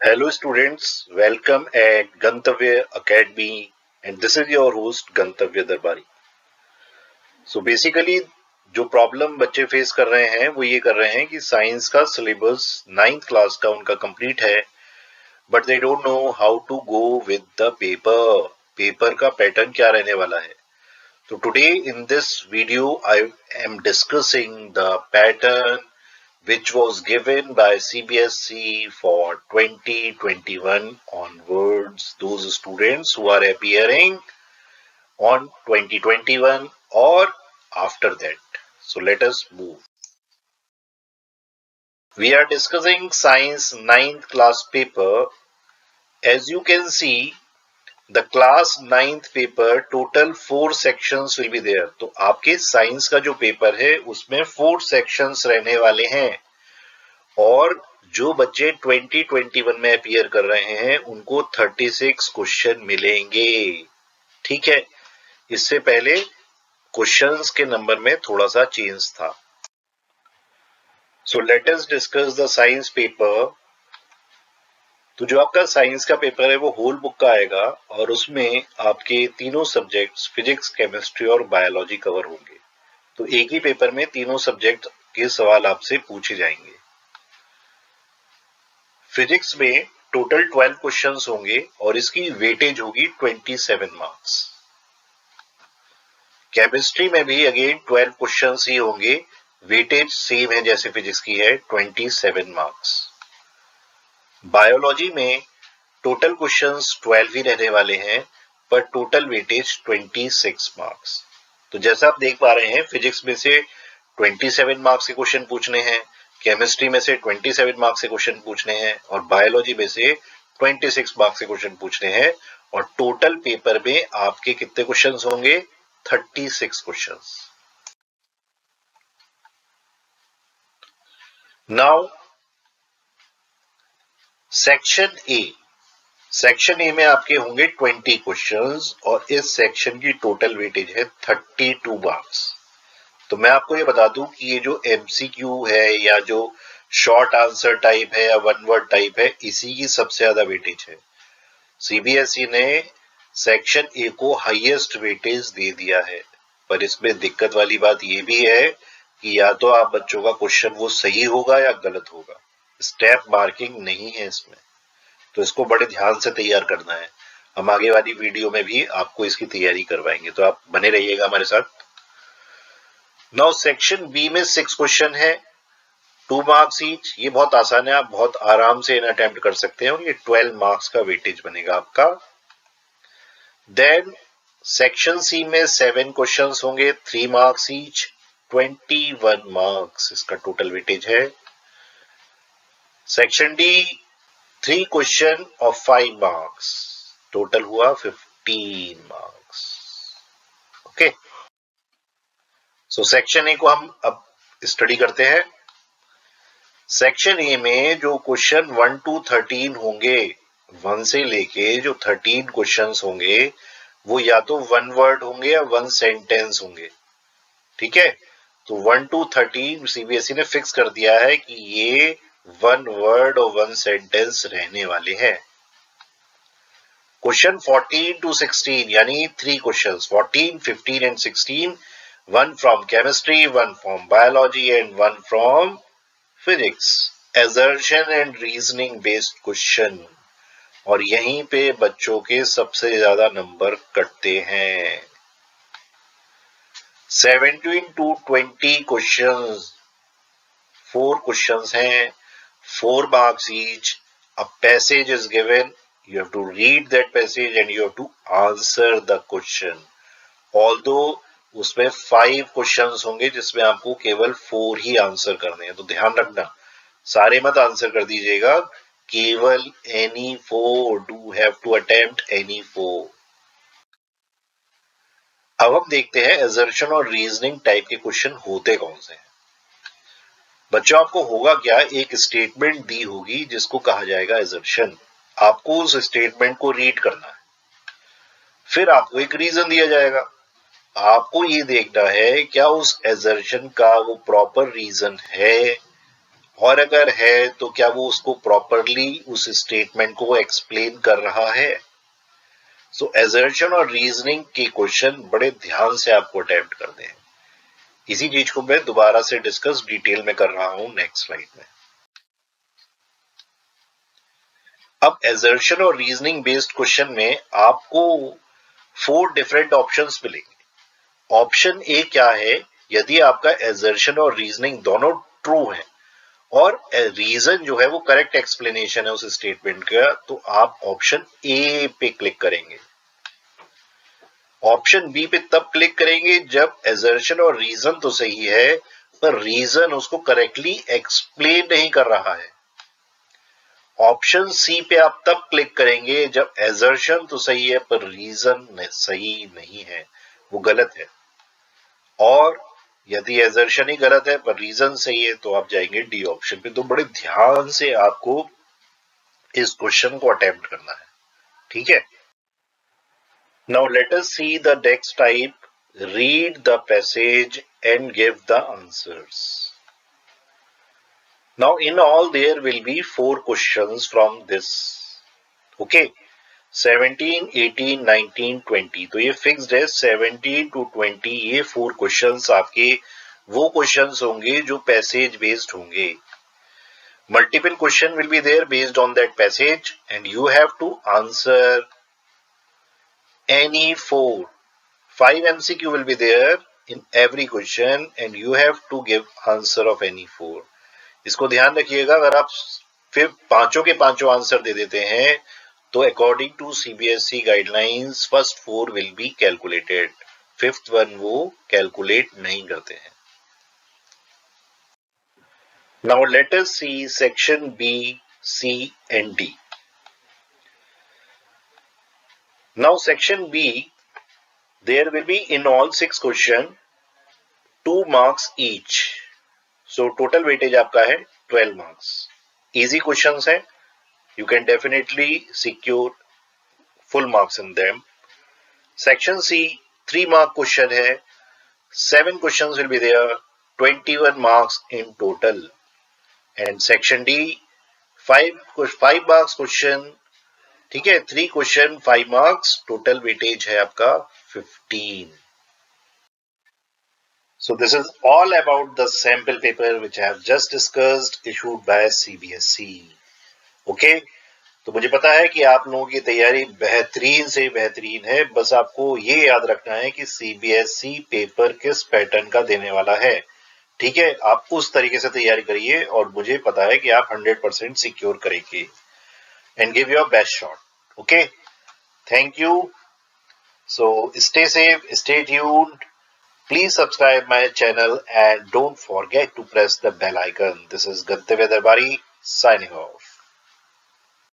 Hello students, welcome at Gantavya Academy and this is your host Gantavya Darbari. So basically जो problem बच्चे face कर रहे हैं वो ये कर रहे हैं कि साइंस का सिलेबस 9th क्लास का उनका कंप्लीट है but they don't know how to go with the paper का पैटर्न क्या रहने वाला है. So today in this video I am discussing the pattern which was given by CBSE for 2021 onwards, those students who are appearing on 2021 or after that. So let us move. We are discussing science 9th class paper. As you can see, the class 9th paper total 4 sections will be there. तो आपके science का जो paper है उसमें 4 sections रहने वाले हैं और जो बच्चे 2021 में अपीयर कर रहे हैं उनको 36 क्वेश्चन मिलेंगे. ठीक है, इससे पहले क्वेश्चंस के नंबर में थोड़ा सा चेंज था. So let us discuss the science paper. तो जो आपका साइंस का पेपर है वो होल बुक का आएगा और उसमें आपके तीनों सब्जेक्ट्स फिजिक्स, केमिस्ट्री और बायोलॉजी कवर होंगे. तो एक ही पेपर में तीनों सब्जेक्ट के सवाल आपसे पूछे जाएंगे. फिजिक्स में टोटल 12 क्वेश्चंस होंगे और इसकी वेटेज होगी 27 मार्क्स. केमिस्ट्री में भी अगेन 12 क्वेश्चंस ही होंगे, वेटेज सेम है जैसे फिजिक्स की है, 27 मार्क्स. बायोलॉजी में टोटल क्वेश्चंस 12 ही रहने वाले हैं पर टोटल वेटेज 26 मार्क्स. तो जैसा आप देख पा रहे हैं फिजिक्स में से 27 मार्क्स के क्वेश्चन पूछने हैं, केमिस्ट्री में से 27 मार्क्स के क्वेश्चन पूछने हैं और बायोलॉजी में से 26 मार्क्स के क्वेश्चन पूछने हैं और टोटल पेपर में आपके कितने क्वेश्चंस होंगे? 36 क्वेश्चंस. नाउ सेक्शन ए में आपके होंगे 20 क्वेश्चंस और इस सेक्शन की टोटल वेटेज है 32 मार्क्स. तो मैं आपको ये बता दूं कि ये जो एमसीक्यू है या जो शॉर्ट आंसर टाइप है या वन वर्ड टाइप है इसी की सबसे ज्यादा वेटेज है. सीबीएसई ने सेक्शन ए को हाईएस्ट वेटेज दे दिया है पर इसमें दिक्कत वाली बात ये भी है कि या तो आप बच्चों का क्वेश्चन वो सही होगा या गलत होगा, स्टेप मार्किंग नहीं है इसमें. तो इसको बड़े ध्यान से तैयार करना है. हम आगे वाली वीडियो में भी आपको इसकी तैयारी करवाएंगे तो आप बने रहिएगा हमारे साथ. नाउ सेक्शन बी में 6 क्वेश्चन है, 2 मार्क्स ईच. ये बहुत आसान है, आप बहुत आराम से इन अटेम्प्ट कर सकते हैं और ये 12 मार्क्स का वेटेज बनेगा आपका. देन सेक्शन सी में 7 क्वेश्चंस होंगे, 3 मार्क्स ईच, 21 मार्क्स इसका टोटल वेटेज है. Section D 3 question of 5 marks, total हुआ 15 marks. Okay, so section A को हम अब स्टडी करते हैं. सेक्शन ए में जो क्वेश्चन 1 to 13 होंगे, 1 से लेके जो 13 क्वेश्चंस होंगे वो या तो वन वर्ड होंगे या वन सेंटेंस होंगे. ठीक है, तो 1 to 13 सीबीएसई ने फिक्स कर दिया है कि ये वन वर्ड और वन सेंटेंस रहने वाले हैं. क्वेश्चन 14 to 16 यानी 3 questions 14, 15 and 16, one from chemistry, one from biology and one from physics. assertion and reasoning based question और यहीं पे बच्चों के सबसे ज्यादा नंबर कटते हैं. 17 to 20 क्वेश्चंस, 4 क्वेश्चंस हैं, 4 marks each. A passage is given, you have to read that passage and you have to answer the question. Although उसमें 5 क्वेश्चंस होंगे जिसमें आपको केवल 4 ही आंसर करने हैं. तो ध्यान रखना, सारे मत आंसर कर दीजिएगा, केवल any 4. Do have to attempt any 4. अब हम देखते हैं assertion और reasoning टाइप के क्वेश्चन होते कौन से हैं. बच्चों आपको होगा क्या, एक स्टेटमेंट दी होगी जिसको कहा जाएगा assertion. आपको उस स्टेटमेंट को रीड करना है, फिर आपको एक रीजन दिया जाएगा. आपको ये देखना है क्या उस assertion का वो प्रॉपर रीजन है और अगर है तो क्या वो उसको प्रॉपरली उस स्टेटमेंट को एक्सप्लेन कर रहा है। सो असर्शन और रीजनिंग के क्वेश्चन बड़े ध्यान से आपको अटेम्प्ट करने हैं। इसी चीज को मैं दोबारा से डिस्कस डिटेल में कर रहा हूं नेक्स्ट स्लाइड में। अब असर्शन और रीजनिंग बेस्ड क्वेश्चन में आपको 4 डिफरेंट ऑप्शंस मिलेंगे। ऑप्शन ए क्या है, यदि आपका असर्शन और रीजनिंग दोनों ट्रू है और रीजन जो है वो करेक्ट एक्सप्लेनेशन है उस स्टेटमेंट का, तो आप ऑप्शन ए पे क्लिक करेंगे। ऑप्शन बी पे तब क्लिक करेंगे जब असर्शन और रीजन तो सही है पर रीजन उसको करेक्टली एक्सप्लेन नहीं कर रहा है। ऑप्शन सी पे आप तब क्लिक करेंगे जब असर्शन तो सही है पर रीजन सही नहीं है, वो गलत है। और यदि असर्शन ही गलत है पर रीजन सही है तो आप जाएंगे डी ऑप्शन पे। तो बड़े ध्यान से आपको इस क्वेश्चन को अटेम्प्ट करना है, ठीक है। Now let us see the next type, read the passage and give the answers. Now in all there will be 4 questions from this. Okay, 17, 18, 19, 20. तो ये फिक्स्ड है 17 to 20। ये 4 क्वेश्चंस आपके वो क्वेश्चंस होंगे जो पैसेज बेस्ड होंगे। Multiple question will be there based on that passage and you have to answer any 4. 5 MCQ will be there in every question and you have to give answer of any 4. इसको ध्यान रखिएगा, अगर आप फिर पांचों के पांचों आंसर दे देते हैं तो according to CBSE guidelines first 4 will be calculated, fifth one वो कैलकुलेट नहीं करते हैं। Now let us see section B, C and D. Now section B, there will be in all 6 question 2 marks each. So total weightage आपका है 12 marks. Easy questions है, you can definitely secure full marks in them. Section C 3 mark question है, 7 questions will be there, 21 marks in total. And section D 5 marks question, ठीक है, 3 question 5 marks, total weightage है आपका 15. So this is all about the sample paper which I have just discussed issued by CBSE. Okay? तो मुझे पता है कि आप लोगों की तैयारी बेहतरीन से बेहतरीन है, बस आपको ये याद रखना है कि CBSE पेपर किस पैटर्न का देने वाला है, ठीक है। आप उस तरीके से तैयारी करिए और मुझे पता है कि आप 100% सिक्योर करेंगे and give your best shot. Okay? Thank you. So stay safe, stay tuned. Please subscribe my channel and don't forget to press the bell icon. This is Gantavya Darbari signing off.